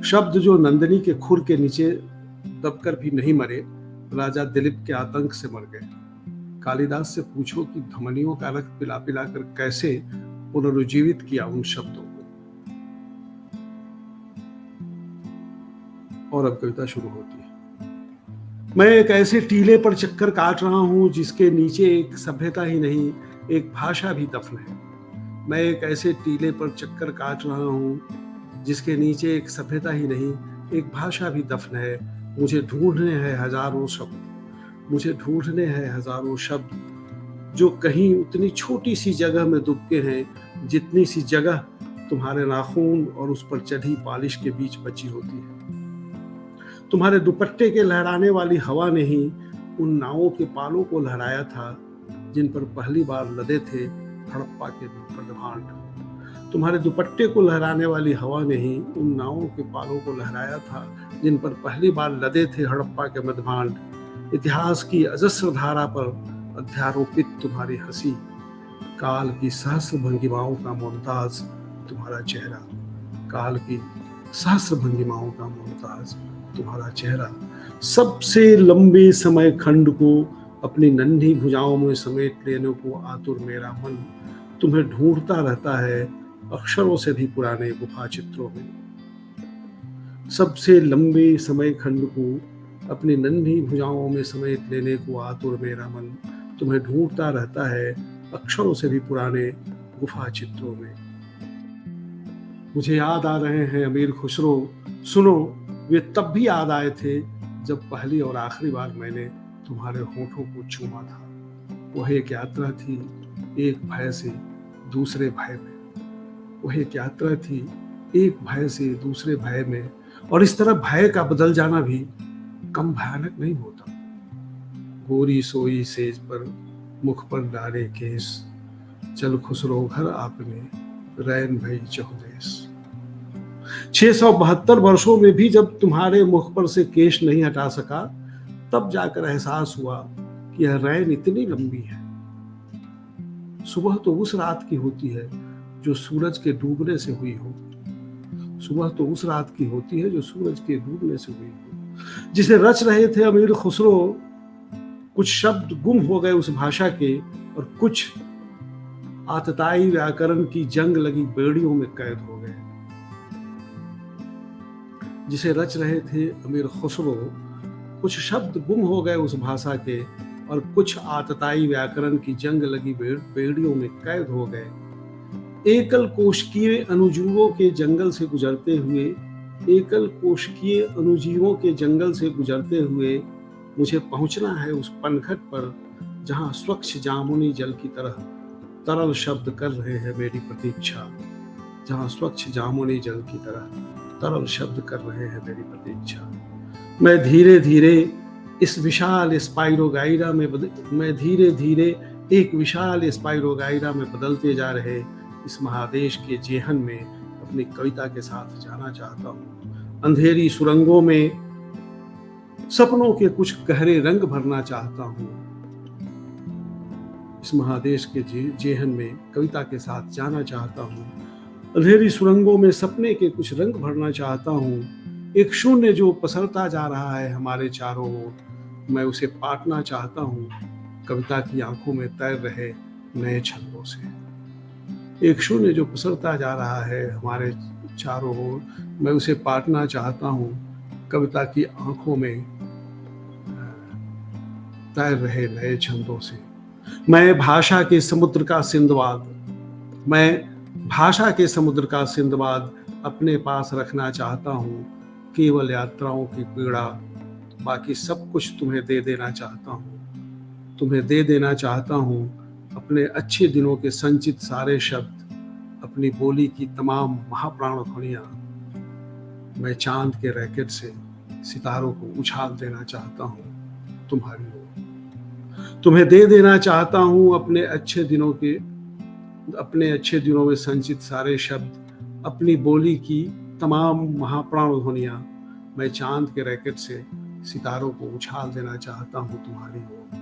शब्द जो नंदिनी के खुर के नीचे दबकर भी नहीं मरे, राजा दिलीप के आतंक से मर गए। कालिदास से पूछो कि धमनियों का रक्त पिला पिला कर कैसे पुनरुज्जीवित किया उन शब्दों को। और अब कविता शुरू होती है। मैं एक ऐसे टीले पर चक्कर काट रहा हूं जिसके नीचे एक सभ्यता ही नहीं, एक भाषा भी दफन है। मैं एक ऐसे टीले पर चक्कर काट रहा हूं जिसके नीचे एक सभ्यता ही नहीं, एक भाषा भी दफन है। मुझे ढूंढने हैं हजारों शब्द, मुझे ढूंढने हैं हजारों शब्द जो कहीं उतनी छोटी सी जगह में दुबके हैं जितनी सी जगह तुम्हारे नाखून और उस पर चढ़ी पालिश के बीच बची होती है। तुम्हारे दुपट्टे के लहराने वाली हवा ने ही उन नावों के पालों को लहराया था जिन पर पहली बार लदे थे हड़प्पा के मृदभांड। तुम्हारे दुपट्टे को लहराने वाली हवा ने ही उन नावों के पालों को लहराया था जिन पर पहली बार लदे थे हड़प्पा के मृदभांड। इतिहास की अजस्र धारा पर अध्यारोपित तुम्हारी हंसी, काल की सहस्र भंगिमाओं का मुमताज तुम्हारा चेहरा, काल की सहस्र भंगिमाओं का मुमताज तुम्हारा चेहरा। सबसे लंबे समय खंड को अपनी नन्ही भुजाओं में समेट लेने को आतुर मेरा मन तुम्हें ढूंढता रहता है अक्षरों से भी पुराने गुफा चित्रों में। सबसे लंबे समय खंड को अपनी नन्ही भुजाओं में समेट लेने को आतुर मेरा मन तुम्हें ढूंढता रहता है अक्षरों से भी पुराने गुफा चित्रों में। मुझे याद आ रहे हैं अमीर खुसरो, सुनो वे तब भी याद आए थे जब पहली और आखिरी बार मैंने तुम्हारे होठों को चूमा था। वह एक यात्रा थी एक भय से दूसरे भय में, वह एक यात्रा थी एक भय से दूसरे भय में। और इस तरह भय का बदल जाना भी कम भयानक नहीं होता। गोरी सोई सेज पर मुख पर डाले केस, चल खुसरो घर आपने रैन भई चहुदेस। 672 वर्षों में भी जब तुम्हारे मुख पर से केश नहीं हटा सका, तब जाकर एहसास हुआ कि यह रैन इतनी लंबी है। सुबह तो उस रात की होती है जो सूरज के डूबने से हुई हो, सुबह तो उस रात की होती है जो सूरज के डूबने से हुई हो। जिसे रच रहे थे अमीर खुसरो, कुछ शब्द गुम हो गए उस भाषा के और कुछ आतताई व्याकरण की जंग लगी बेड़ियों में कैद हो गए। जिसे रच रहे थे अमीर खुसरो, कुछ शब्द गुम हो गए उस भाषा के और कुछ आतताई व्याकरण की जंग लगी बेड़ियों में कैद हो गए। एकल कोशिकीय अनुजीवों के जंगल से गुजरते हुए, एकल कोशिकीय अनुजीवों के जंगल से गुजरते हुए मुझे पहुंचना है उस पनघट पर जहां स्वच्छ जामुनी जल की तरह तरल शब्द कर रहे हैं मेरी प्रतीक्षा, जहां स्वच्छ जामुनी जल की तरह तरल शब्द कर रहे हैं मेरी प्रतीक्षा। मैं धीरे धीरे इस विशाल स्पाइरोगाइरा में मैं धीरे धीरे एक विशाल स्पाइरोगाइरा में बदलते जा रहे इस महादेश के जेहन में अपनी कविता के साथ जाना चाहता हूँ। अंधेरी सुरंगों में सपनों के कुछ गहरे रंग भरना चाहता हूँ। इस महादेश के जेहन में कविता के साथ जाना चाहता हूँ। अंधेरी सुरंगों में सपने के कुछ रंग भरना चाहता हूँ। एक शून्य जो पसरता जा रहा है हमारे चारों ओर, मैं उसे पाटना चाहता हूँ कविता की आंखों में तैर रहे नए छंदों से। एक शून्य जो पसरता जा रहा है हमारे चारों ओर, मैं उसे पाटना चाहता हूँ कविता की आंखों में तैर रहे नए छंदों से। मैं भाषा के समुद्र का सिंदबाद, मैं भाषा के समुद्र का सिंदबाद अपने पास रखना चाहता हूँ। केवल यात्राओं की पीड़ा, बाकी सब कुछ तुम्हें दे देना चाहता हूँ। तुम्हें दे देना चाहता हूँ अपने अच्छे दिनों के संचित सारे शब्द, अपनी बोली की तमाम महाप्राण ध्वनियाँ। मैं चांद के रैकेट से सितारों को उछाल देना चाहता हूँ तुम्हारी ओर। तुम्हें दे देना चाहता हूँ अपने अच्छे दिनों में संचित सारे शब्द, अपनी बोली की तमाम महाप्राण ध्वनियाँ। मैं चांद के रैकेट से सितारों को उछाल देना चाहता हूँ तुम्हारी ओर।